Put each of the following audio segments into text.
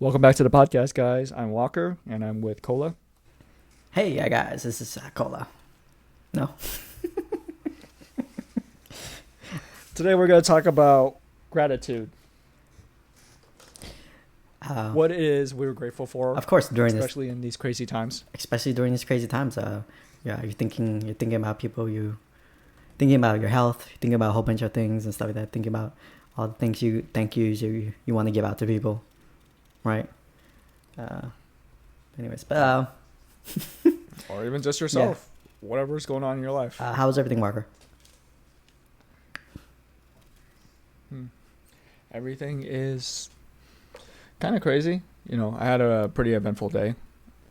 Welcome back to the podcast, guys. I'm Walker, and I'm with Cola. Hey, yeah, guys, this is Cola. No. Today, we're going to talk about gratitude. What it is we're grateful for, Of course, especially in these crazy times. especially during these crazy times. Yeah, you're thinking about people. You thinking about your health. You're thinking about a whole bunch of things and stuff like that. Thinking about all the things thank yous you want to give out to people, right? Anyways, but Or even just yourself. Whatever's going on in your life. how's everything, Walker? Everything is kind of crazy. You know, I had a pretty eventful day.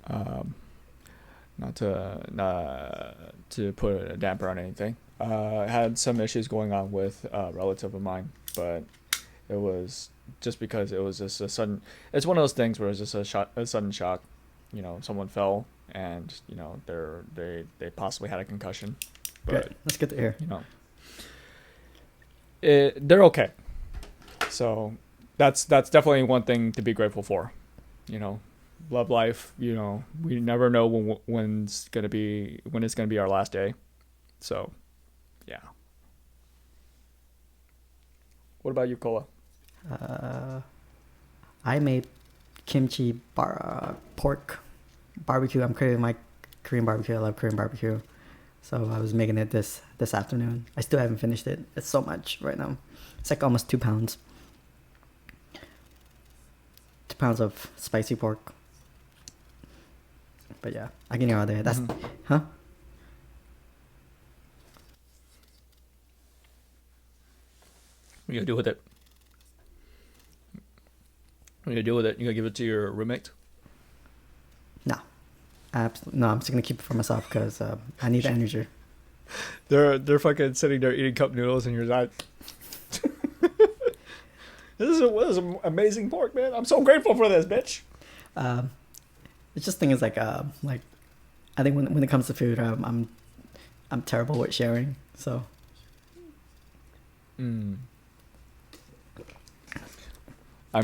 Not to put a damper on anything. I had some issues going on with a relative of mine, but it was just because it was just a sudden. It's one of those things where it's just a sudden shock. You know, someone fell, and you know they possibly had a concussion. But Good. That's good to hear. you know, they're okay. So that's definitely one thing to be grateful for. You know, love life. You know, we never know when it's gonna be our last day. So, yeah. What about you, Cola? I made kimchi pork barbecue. I'm craving my Korean barbecue. I love Korean barbecue. So I was making it this afternoon. I still haven't finished it. It's so much right now. It's like almost 2 pounds. 2 pounds of spicy pork. But yeah, I can eat all day. That's huh? What are you gonna do with it? What are you gonna do with it? You gonna give it to your roommate? No, absolutely no. I'm just gonna keep it for myself because I need the energy. They're fucking sitting there eating cup noodles, and you're like, this is amazing pork, man. I'm so grateful for this, bitch. It's just thing is like I think when it comes to food, I'm terrible with sharing. So I'm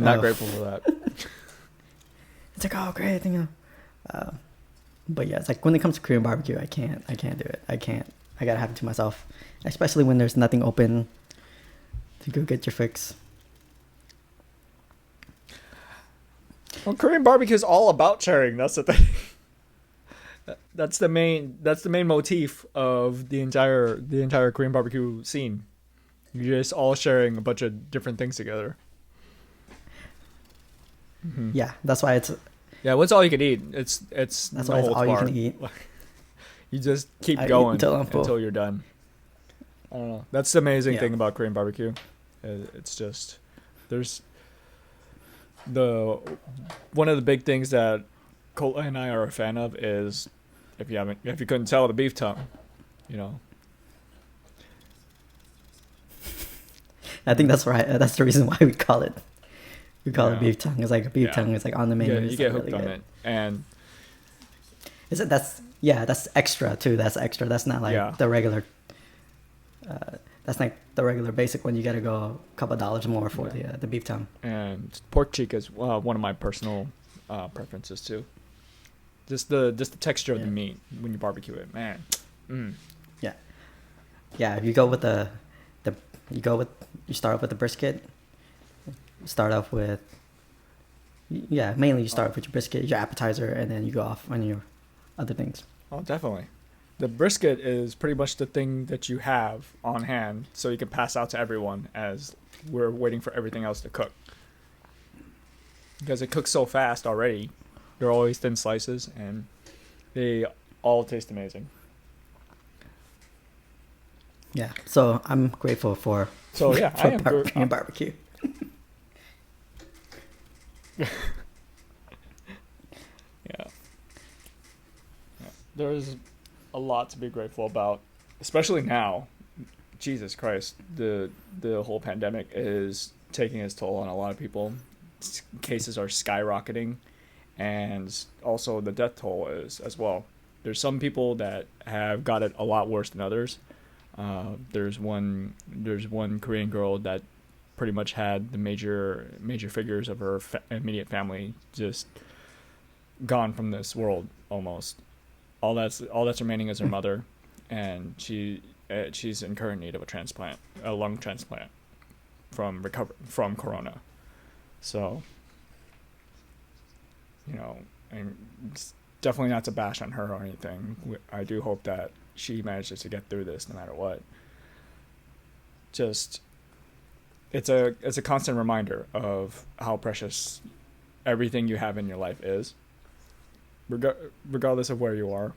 not grateful for that. it's like, oh great, but yeah, it's like when it comes to Korean barbecue, I can't do it. I gotta have it to myself, especially when there's nothing open to go get your fix. Well, Korean barbecue is all about sharing. That's the thing. That's the main motif of the entire Korean barbecue scene. You're just all sharing a bunch of different things together. Mm-hmm. Yeah, that's why it's What's all you can eat? It's that's no why it's holds all you barred. can eat. You just keep I eat going until I'm full. until you're done. I don't know. That's the amazing thing about Korean barbecue. It's just there's one of the big things that Cola and I are a fan of is if you couldn't tell, the beef tongue. You know. I think that's right. That's the reason why we call it. We call it Yeah. beef tongue. It's like a beef tongue. It's like on the menu. You It's get like hooked really on good. it, and Is it? That's extra too. That's extra. That's not like the regular. That's like the regular basic one. You got to go a couple of dollars more for the beef tongue. and pork cheek is one of my personal preferences too. Just the texture of the meat when you barbecue it, man. Yeah, yeah. If you go with you start off with the brisket. Start off with mainly you start off with your brisket, your appetizer, and then you go off on your other things. Oh, definitely. The brisket is pretty much the thing that you have on hand, so you can pass out to everyone as we're waiting for everything else to cook. Because it cooks so fast already, they're always thin slices, and they all taste amazing. Yeah, so I'm grateful for So yeah, I am Korean barbecue. Yeah. There's a lot to be grateful about, especially now. Jesus Christ, the whole pandemic is taking its toll on a lot of people. Cases are skyrocketing, and also the death toll is as well. There's some people that have got it a lot worse than others. There's one Korean girl that pretty much had the major figures of her immediate family just gone from this world almost. All that's remaining is her mother, and she's in current need of a lung transplant from corona. So, and it's definitely not to bash on her or anything. I do hope that she manages to get through this no matter what. Just, it's a constant reminder of how precious everything you have in your life is, regardless of where you are,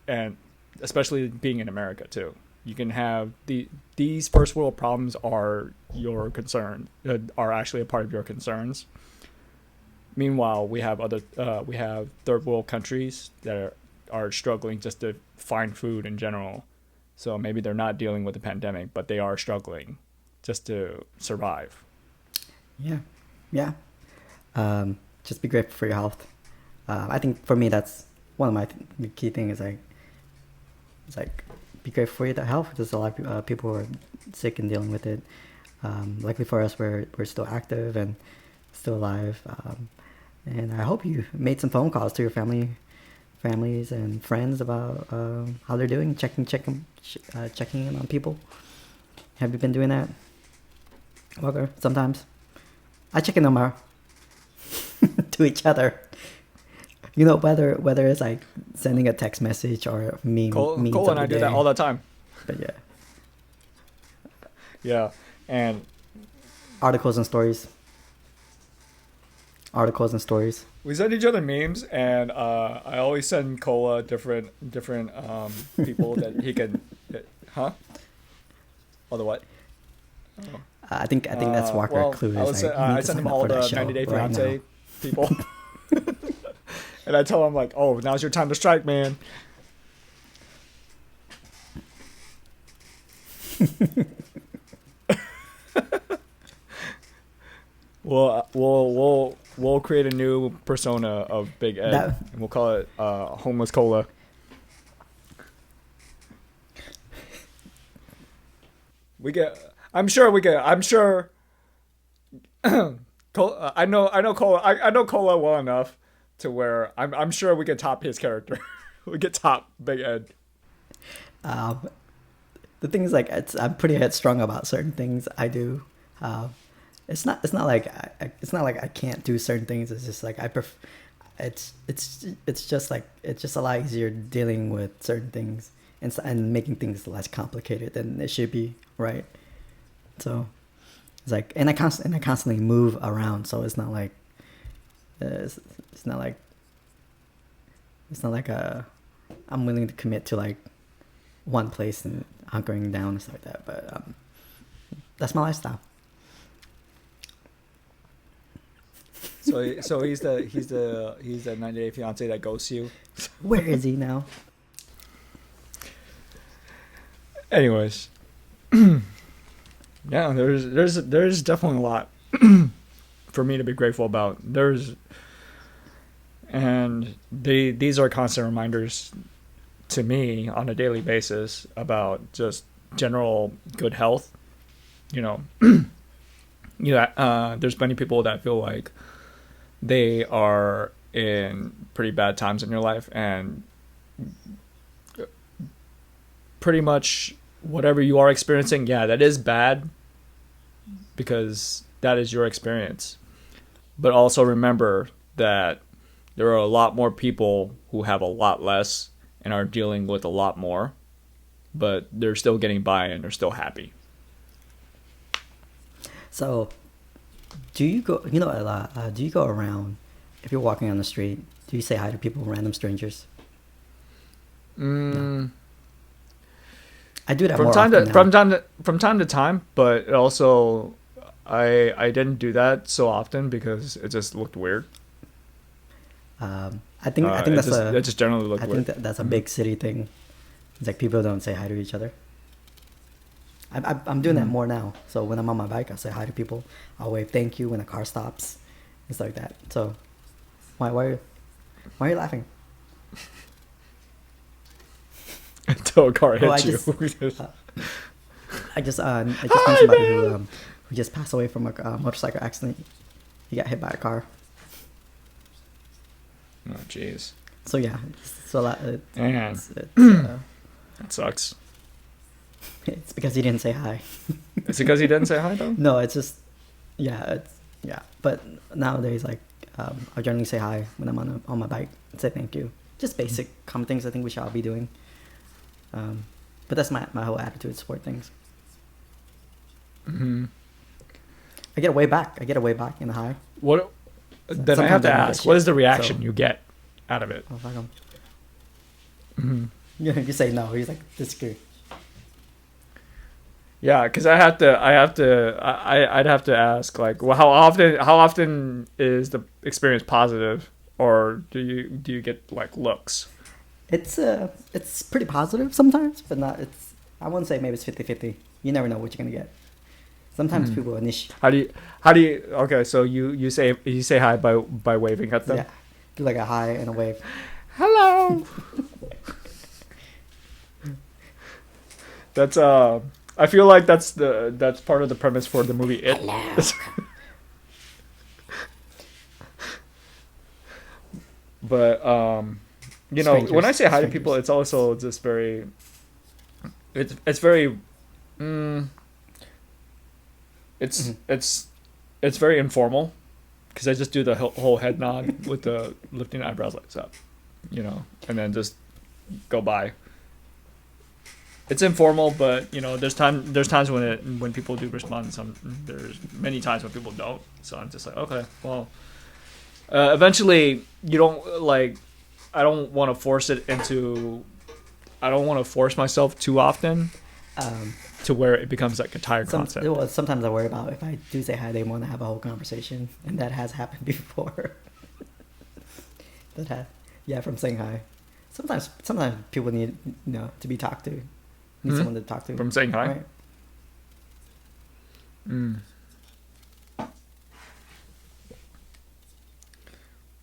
and especially being in America too. You can have these first world problems are your concern, are actually a part of your concerns. Meanwhile, we have third world countries that are struggling just to find food in general. So maybe they're not dealing with the pandemic, but they are struggling just to survive. Yeah. Just be grateful for your health. I think for me, that's one of my key things. It's like be grateful for your health. There's a lot of people who are sick and dealing with it. Luckily for us, we're still active and still alive. And I hope you made some phone calls to your families and friends about how they're doing, checking in on people. Have you been doing that? Okay, sometimes I check in on my to each other. Whether it's like sending a text message or me. Cole and I do that all the time. But yeah. Yeah, and articles and stories. We send each other memes, and I always send Cola different people that he can. Huh? Oh, the what? Oh. I think that's Walker Clue. I send him all the 90 Day Fiance people. And I tell him, like, oh, now's your time to strike, man. We'll create a new persona of Big Ed, and we'll call it Homeless Cola. I'm sure. I know Cola well enough to where I'm sure we could top his character. We could top Big Ed. The thing is, like, I'm pretty headstrong about certain things I do. It's not like I can't do certain things. It's just like it's just like it's just a lot easier dealing with certain things and making things less complicated than it should be, right? So it's like, and I constantly move around, so it's not like I'm willing to commit to like one place and hunkering down and stuff like that. But that's my lifestyle. So he's the 90 Day Fiance that ghosts you. Where is he now? Anyways, yeah, there's definitely a lot for me to be grateful about. These are constant reminders to me on a daily basis about just general good health. There's many people that feel like they are in pretty bad times in your life, and pretty much whatever you are experiencing, yeah, that is bad because that is your experience. But also remember that there are a lot more people who have a lot less and are dealing with a lot more, but they're still getting by and they're still happy. So, do you go? Do you go around if you're walking on the street? Do you say hi to people, random strangers? No. I do that from time to time, but also I didn't do that so often because it just looked weird. I think that just generally looked weird. I think that's a big city thing. It's like people don't say hi to each other. I'm doing that more now. So when I'm on my bike, I'll say hi to people. I'll wave thank you when a car stops. It's like that. So why are you laughing? Until a car hits you. I just met somebody who He just passed away from a motorcycle accident. He got hit by a car. Oh, jeez. So yeah, so Man, it's, that sucks. it's because he didn't say hi. Is it because he didn't say hi though? No, it's just yeah. But nowadays, like I generally say hi when I'm on my bike and say thank you. Just basic common things I think we should all be doing. But that's my whole attitude toward things. Mm-hmm. I get a way back. In the hi. What? Then I Sometimes have to I don't get ask, what shit, is the reaction so- you get out of it? Oh, fuck him. Mm-hmm. You say no. He's like disagree. Yeah, because I'd have to ask, like, well, how often is the experience positive, or do you get like looks? It's pretty positive sometimes, but not. I wouldn't say maybe it's 50-50. You never know what you're gonna get. Sometimes people initiate. How do you? Okay, so you say hi by waving at them. Yeah, do like a hi and a wave. Hello. That's I feel like that's part of the premise for the movie It. But you know, Strangers. when I say hi to Strangers. people, it's also just very. It's very. It's very informal, because I just do the whole head nod with the lifting eyebrows like up, you know, and then just go by. It's informal, but you know, there's times when people do respond. There's many times when people don't. So I'm just like, okay, well, eventually you don't like. I don't want to force it into. I don't want to force myself too often. To where it becomes like a tired concept. Well, sometimes I worry about if I do say hi, they want to have a whole conversation, and that has happened before. From saying hi. Sometimes people need to be talked to, someone to talk to From saying hi. Right?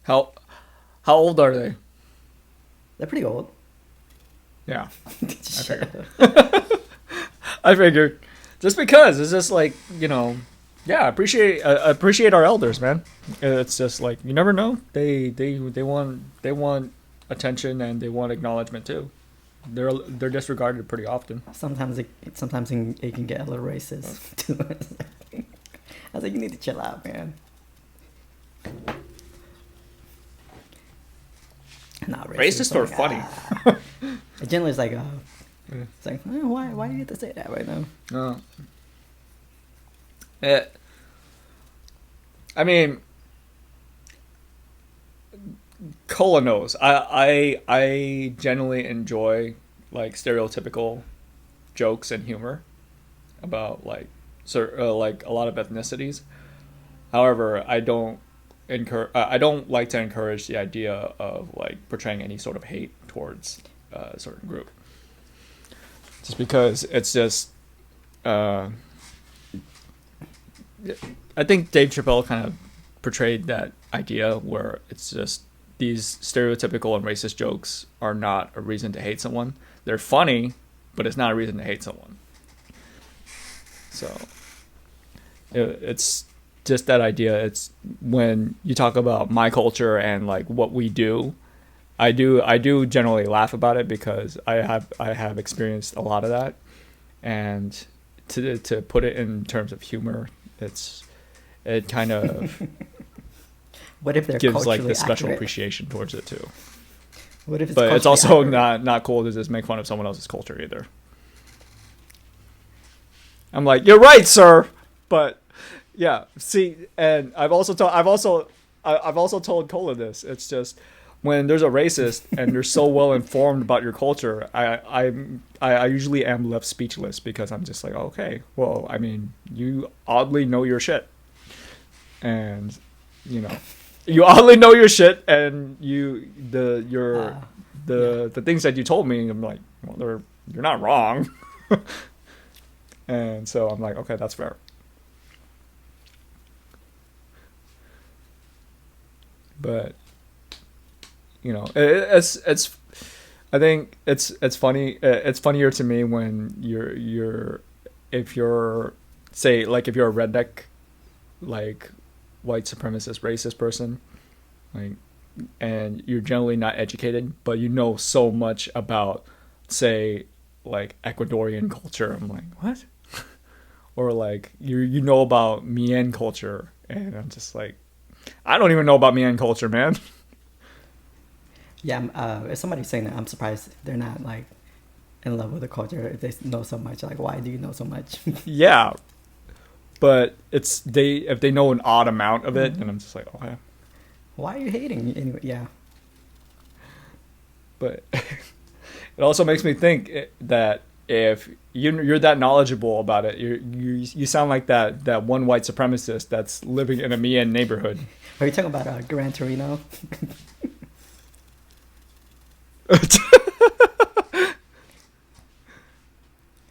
How old are they? They're pretty old. Yeah, Shut up. I figured. Just because it's just like, you know, yeah, appreciate our elders, man. It's just like, you never know. They want attention, and they want acknowledgement too. They're disregarded pretty often. Sometimes it can get a little racist too. I was like, you need to chill out, man. Not Racist or but funny? Generally, it's like, it's like, why do you have to say that right now? I mean, Cola knows. I genuinely enjoy like stereotypical jokes and humor about like like a lot of ethnicities. However, I don't like to encourage the idea of like portraying any sort of hate towards a certain group. Just because it's just, I think Dave Chappelle kind of portrayed that idea where it's just these stereotypical and racist jokes are not a reason to hate someone. They're funny, but it's not a reason to hate someone. So it's just that idea. It's when you talk about my culture and like what we do, I do generally laugh about it because I have experienced a lot of that, and to put it in terms of humor, it kind of What if they're gives like this culturally special accurate? appreciation towards it too. What if it's But it's culturally also accurate? not cool to just make fun of someone else's culture either. I'm like, you're right, sir, but yeah. See, and I've also told Cola this. It's just when there's a racist and you're so well informed about your culture, I usually am left speechless because I'm just like, okay, well, I mean, you oddly know your shit, and you know, you oddly know your shit, and the things that you told me, I'm like, well, you're not wrong, and so I'm like, okay, that's fair. But you know, it's I think it's funny. It's funnier to me when if you're say like if you're a redneck, like white supremacist racist person, like, and you're generally not educated, but you know so much about, say, like Ecuadorian culture. I'm like, what? Or like you know about Mien culture, and I'm just like, I don't even know about Mien culture, man. Yeah, if somebody's saying that, I'm surprised they're not like in love with the culture. If they know so much, like, why do you know so much? Yeah, but it's they if they know an odd amount of it, and I'm just like, okay. Why are you hating? Anyway, yeah. But it also makes me think that if you're that knowledgeable about it, you sound like that one white supremacist that's living in a Mien neighborhood. Are you talking about Gran Torino?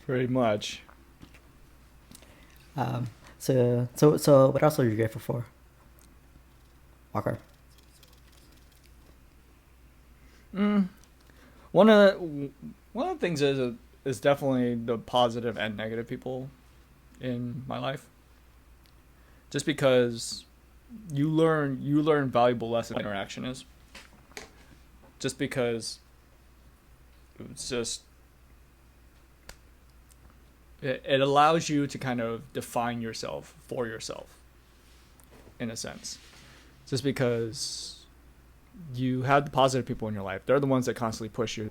Pretty much. So what else are you grateful for, Walker? One of the things is definitely the positive and negative people in my life. Just because you learn valuable lessons interaction is. Just because it's just it allows you to kind of define yourself for yourself, in a sense. Just because you have the positive people in your life, they're the ones that constantly push you,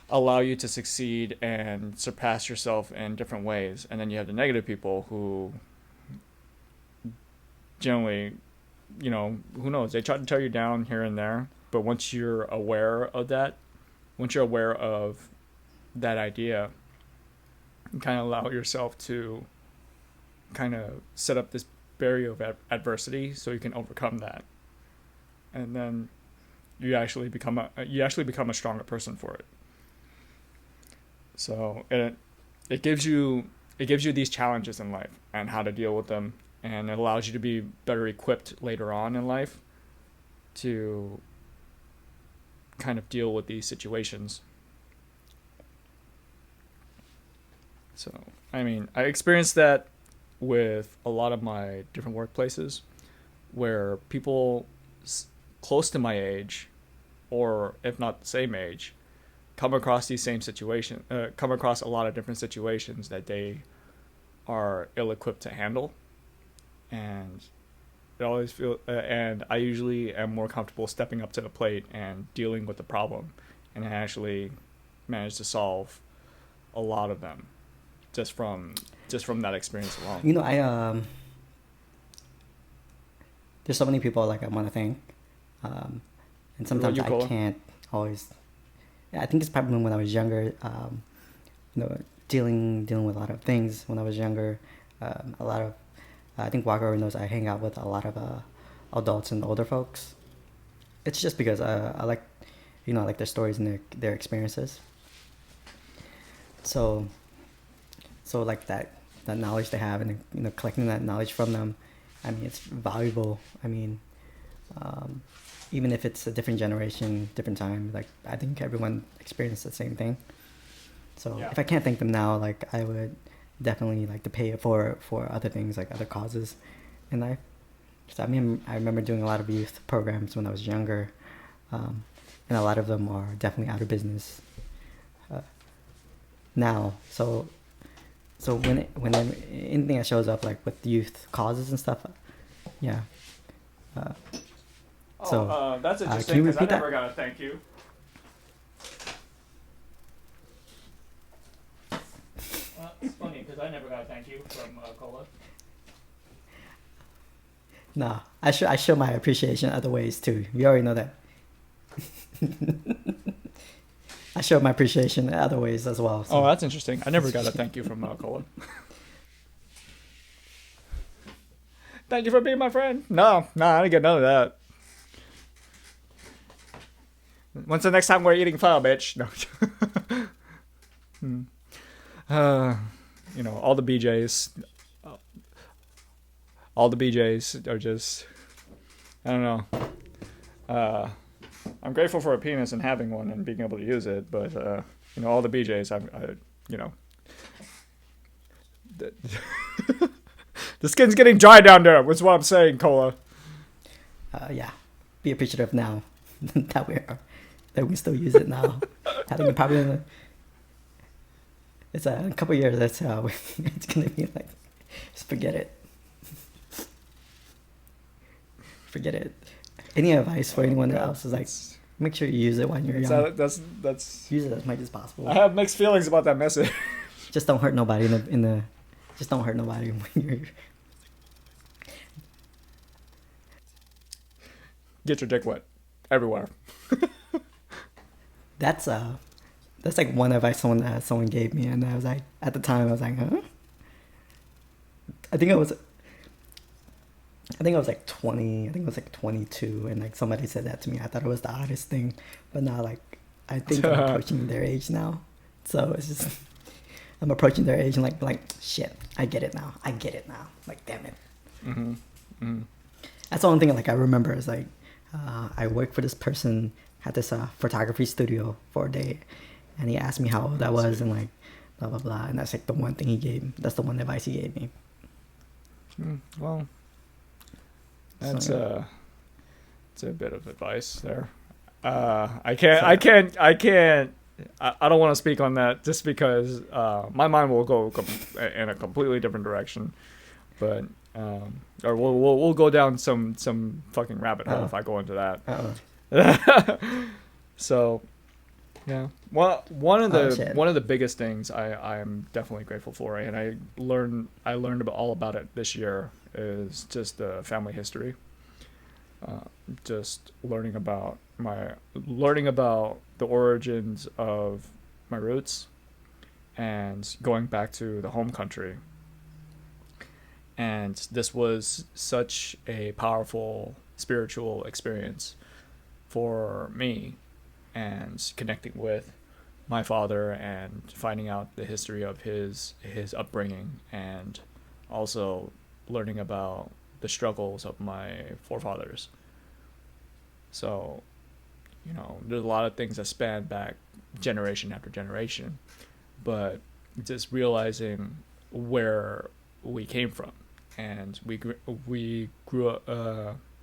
allow you to succeed and surpass yourself in different ways. And then you have the negative people who generally, who knows, they try to tear you down here and there. But once you're aware of that, once you're aware of that idea, you kind of allow yourself to kind of set up this barrier of adversity so you can overcome that. And then you actually become a stronger person for it. So it gives you these challenges in life and how to deal with them, and it allows you to be better equipped later on in life to kind of deal with these situations. So, I mean, I experienced that with a lot of my different workplaces where people close to my age, or if not the same age, come across a lot of different situations that they are ill-equipped to handle. And and I usually am more comfortable stepping up to the plate and dealing with the problem, and I actually managed to solve a lot of them just from that experience alone. I there's so many people like I want to thank, and sometimes I can't always. Yeah, I think it's probably when I was younger. Dealing with a lot of things when I was younger. A lot of I think Walker knows I hang out with a lot of adults and older folks. It's just because I like, I like their stories and their experiences. So like that knowledge they have, and collecting that knowledge from them, I mean, it's valuable. I mean, even if it's a different generation, different time, like I think everyone experienced the same thing. So if I can't thank them now, like I would definitely like to pay it for other things, like other causes in life. So I mean, I remember doing a lot of youth programs when I was younger, and a lot of them are definitely out of business now. So when anything that shows up like with youth causes and stuff, yeah. That's can interesting you because I repeat that? never got a thank you. It's funny because I never got a thank you from Cola. No, I show my appreciation other ways too. You already know that. I show my appreciation in other ways as well. So. Oh, that's interesting. I never got a thank you from Cola. Thank you for being my friend. No, I didn't get none of that. When's the next time we're eating pho, bitch? No. All the BJs. All the BJs are just, I don't know. I'm grateful for a penis and having one and being able to use it, but all the BJs, The skin's getting dry down there. That's what I'm saying, Cola. Yeah, be appreciative now that we still use it now. I think probably it's a couple years. That's how it's gonna be like. Just forget it. Forget it. Any advice for anyone else is like, make sure you use it when you're young. That's. Use it as much as possible. I have mixed feelings about that message. Just don't hurt nobody in the. Just don't hurt nobody when you're. Get your dick wet, everywhere. That's like one advice someone gave me, and I was like, at the time I was like, huh? I think I was like 20. I think it was like 22, and like somebody said that to me. I thought it was the oddest thing, but now like I think I'm approaching their age now, so it's just I'm approaching their age and like shit. I get it now. Like damn it. Mm-hmm. Mm-hmm. That's the only thing like I remember is like I worked for this person, had this photography studio for a day, and he asked me how old I was and like blah blah blah, and that's like the one thing he gave. That's the one advice he gave me. Well, that's it's a bit of advice there. I don't want to speak on that just because my mind will go in a completely different direction. But or we'll go down some fucking rabbit hole if I go into that. So yeah, well, one of the biggest things I am definitely grateful for, and I learned all about it this year, is just the family history. Just learning about the origins of my roots, and going back to the home country. And this was such a powerful spiritual experience for me, and connecting with my father and finding out the history of his upbringing, and also learning about the struggles of my forefathers. So, there's a lot of things that span back generation after generation, but just realizing where we came from, and we grew up.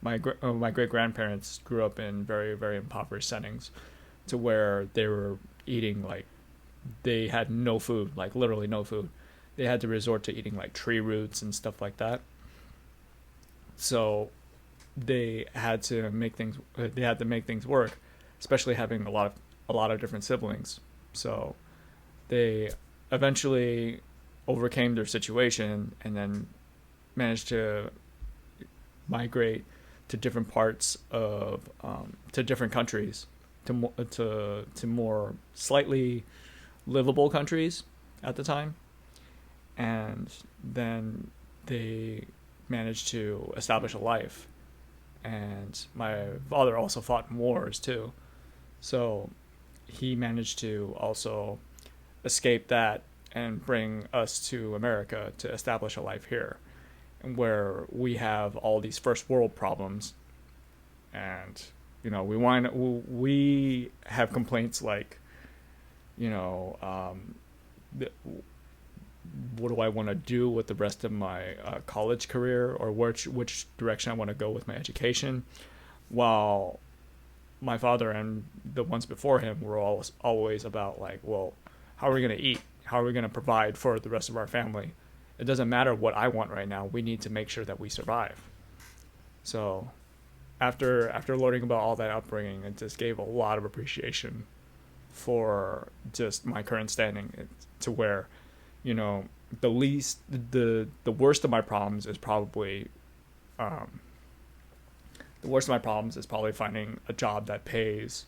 My great grandparents grew up in very, very impoverished settings, to where they were eating they had no food, like literally no food. They had to resort to eating like tree roots and stuff like that. So they had to make things work, especially having a lot of different siblings. So they eventually overcame their situation, and then managed to migrate to different parts of to different countries, to more slightly livable countries at the time. And then they managed to establish a life. And my father also fought in wars too, so he managed to also escape that and bring us to America to establish a life here, where we have all these first world problems. And we have complaints like, what do I want to do with the rest of my college career, or which direction I want to go with my education, while my father and the ones before him were always about like, well, how are we going to eat? How are we going to provide for the rest of our family? It doesn't matter what I want right now. We need to make sure that we survive. So after learning about all that upbringing, it just gave a lot of appreciation for just my current standing, to where, the worst of my problems is probably finding a job that pays,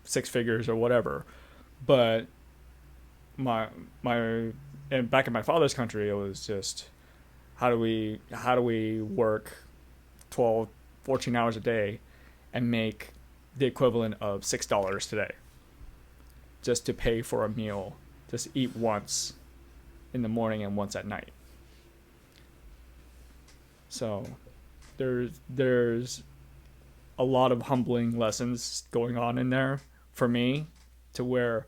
six figures or whatever. But and back in my father's country, it was just, how do we work 12, 14 hours a day and make the equivalent of $6 today, just to pay for a meal, just eat once in the morning and once at night. So there's a lot of humbling lessons going on in there for me, to where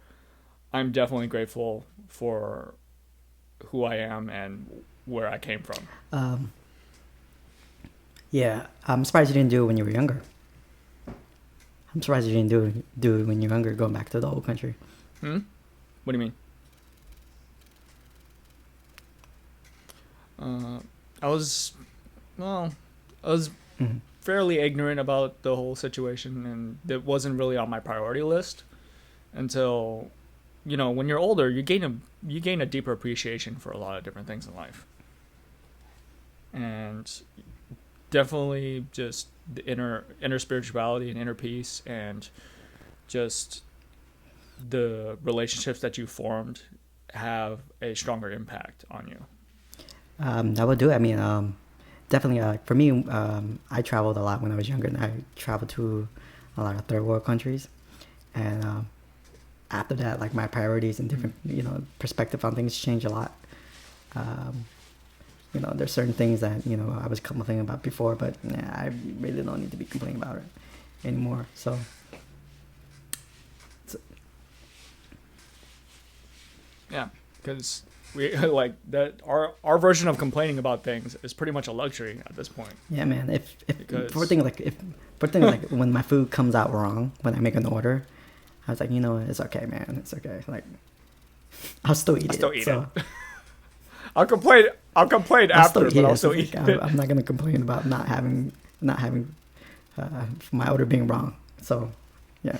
I'm definitely grateful for who I am and where I came from. Yeah, I'm surprised you didn't do it when you were younger. I'm surprised you didn't do it when you were younger, going back to the old country. Hmm? What do you mean? I was, well, I was Mhm. fairly ignorant about the whole situation, and it wasn't really on my priority list until, when you're older, you gain a deeper appreciation for a lot of different things in life, and definitely just the inner spirituality and inner peace, and just the relationships that you formed have a stronger impact on you. That would do it. I mean, definitely. For me, I traveled a lot when I was younger, and I traveled to a lot of third world countries. And after that, like my priorities and different, perspective on things change a lot. There's certain things that I was complaining about before, but I really don't need to be complaining about it anymore. So Yeah, because we like that. Our version of complaining about things is pretty much a luxury at this point. yeah, man. If Because- for things like when my food comes out wrong when I make an order, I was like, it's okay, man. It's okay. Like, I'll still eat it. I'll complain. I'll complain after, but I'll still eat it. I'm not gonna complain about not having my order being wrong. So, yeah,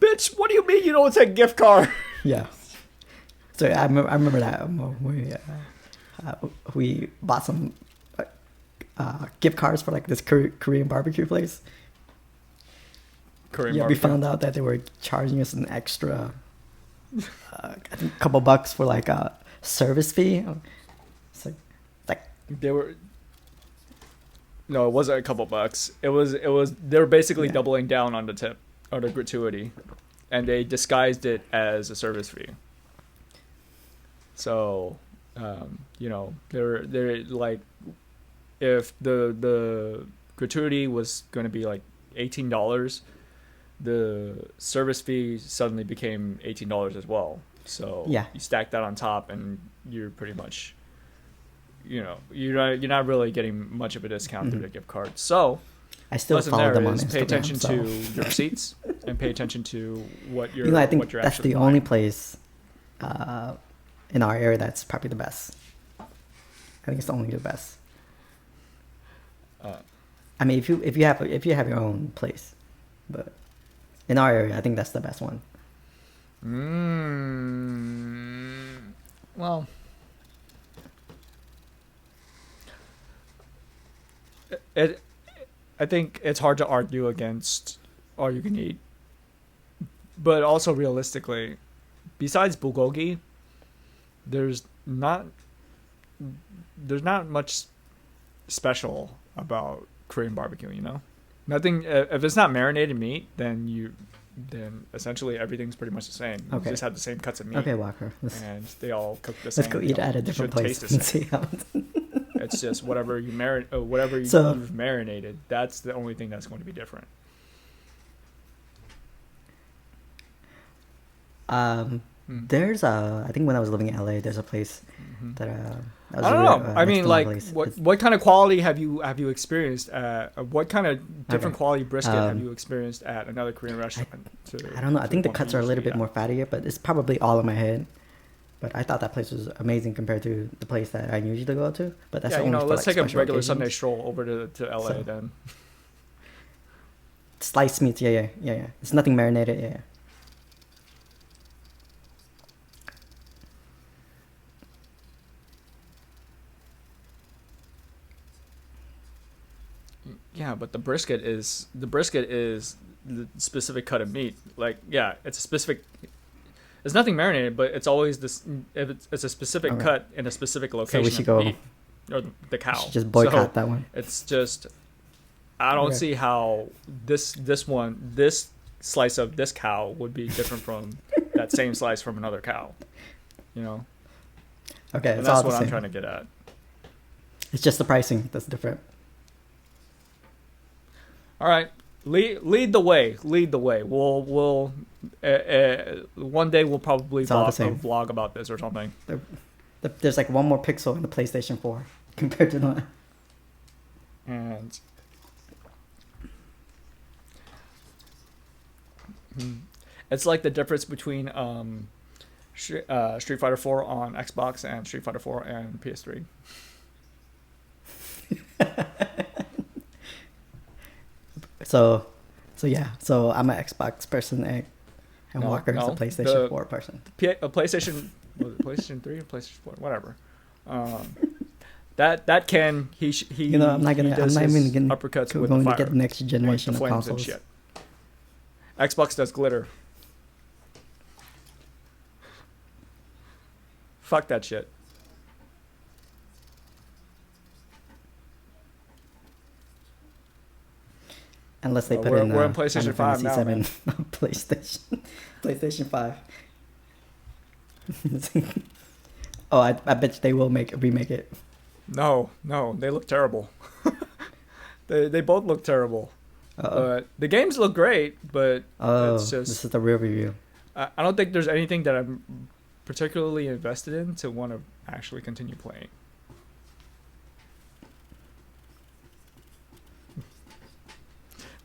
Bitch, what do you mean you don't take gift card? yeah. So I remember that we bought some gift cards for like this Korean barbecue place. Korean Yeah, barbecue. we found out that they were charging us an extra, I think, a couple bucks for like a service fee. It's like They were. No, it wasn't a couple bucks. It was. They were basically Yeah. doubling down on the tip or the gratuity, and they disguised it as a service fee. So, they're like, if the gratuity was going to be like $18, the service fee suddenly became $18 as well. So Yeah. you stack that on top, and you're pretty much, you're not really getting much of a discount through the gift card. So I still lesson follow there them on is Instagram. pay attention so. to your receipts and pay attention to what you're. I think what you're that's actually the buying. only place in our area that's probably the best. I think it's the only the best. I mean, if you have your own place, but in our area, I think that's the best one. Well, I think it's hard to argue against all you can eat, but also realistically, besides bulgogi, there's not much special about Korean barbecue. Nothing. If it's not marinated meat, then essentially everything's pretty much the same. Okay. You just have the same cuts of meat. Okay, Walker. And they all cook the same. Let's go eat at a different should place taste the and same. see how. It's just whatever you So- you've marinated. That's the only thing that's going to be different. There's I think when I was living in LA, there's a place that was I don't know. I next mean, to my like, place. what kind of quality have you experienced? What kind of different Okay. quality brisket have you experienced at another Korean restaurant? I don't know. I think the one cuts you are a little usually bit more fattier, but it's probably all in my head. But I thought that place was amazing compared to the place that I usually go to. But that's Yeah, only for, let's like, take a special regular occasions. Sunday stroll over to LA So- then. Sliced meats, yeah. It's nothing marinated, yeah. Yeah, but the brisket is the specific cut of meat. Like, yeah, it's a specific. It's nothing marinated, but it's always this. If it's a specific Okay. cut in a specific So location. we should of go. meat, or the cow. We should just boycott So that one. it's just. I don't Okay. see how this slice of this cow would be different from that same slice from another cow. Okay, And it's all that's the what I'm same. trying to get at. It's just the pricing that's different. All right, lead the way. Lead the way. We'll one day we'll probably It's all the a same. vlog about this or something. There's like one more pixel in the PlayStation 4 compared to the. And it's like the difference between Street Fighter 4 on Xbox and Street Fighter 4 and PS3. So yeah. So I'm an Xbox person, and Walker is a PlayStation 4 person. A PlayStation, was it PlayStation 3 or PlayStation 4, whatever. That can he You know, I'm not even gonna uppercuts we're with going the to fire, get the next generation with of the flames and consoles. shit. Xbox does glitter. Fuck that shit. Unless they put we're in on PlayStation Final 5 now, Fantasy 7 PlayStation 5. Oh, I bet you they will remake it. No, they look terrible. they both look terrible. But the games look great, but it's just this is the real review. I don't think there's anything that I'm particularly invested in to want to actually continue playing.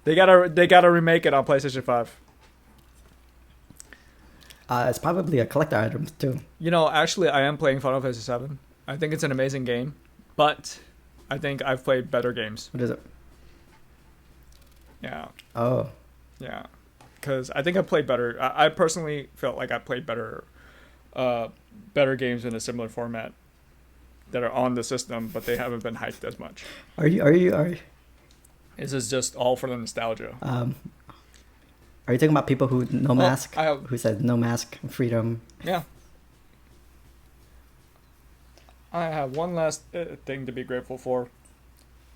They gotta remake it on PlayStation 5. It's probably a collector item too. You know, actually, I am playing Final Fantasy 7. I think it's an amazing game, but I think I've played better games. What is it? Yeah. Oh. Yeah. Because I think I played better. I personally felt like I played better games in a similar format that are on the system, but they haven't been hyped as much. Are you? This is just all for the nostalgia. Are you talking about people who no mask? Oh, Who said no mask, freedom? Yeah. I have one last thing to be grateful for,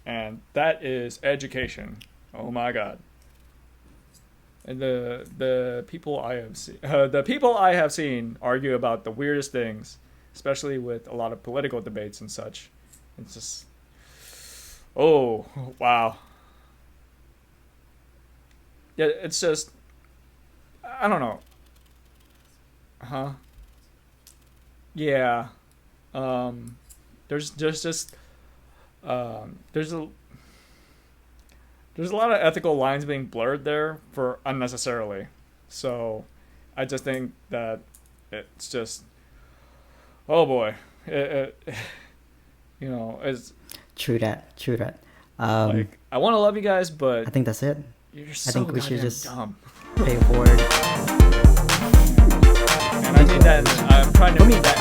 and that is education. Oh my God. And the people I have seen argue about the weirdest things, especially with a lot of political debates and such. It's just, oh wow. Yeah, it's just, I don't know. Huh? Yeah. There's just there's a lot of ethical lines being blurred there for unnecessarily. So I just think that it's just, oh boy, you know, it's True that. like, I want to love you guys, but I think that's it. you're so I think we should goddamn just dumb. pay it forward. And I mean that I'm trying to mean that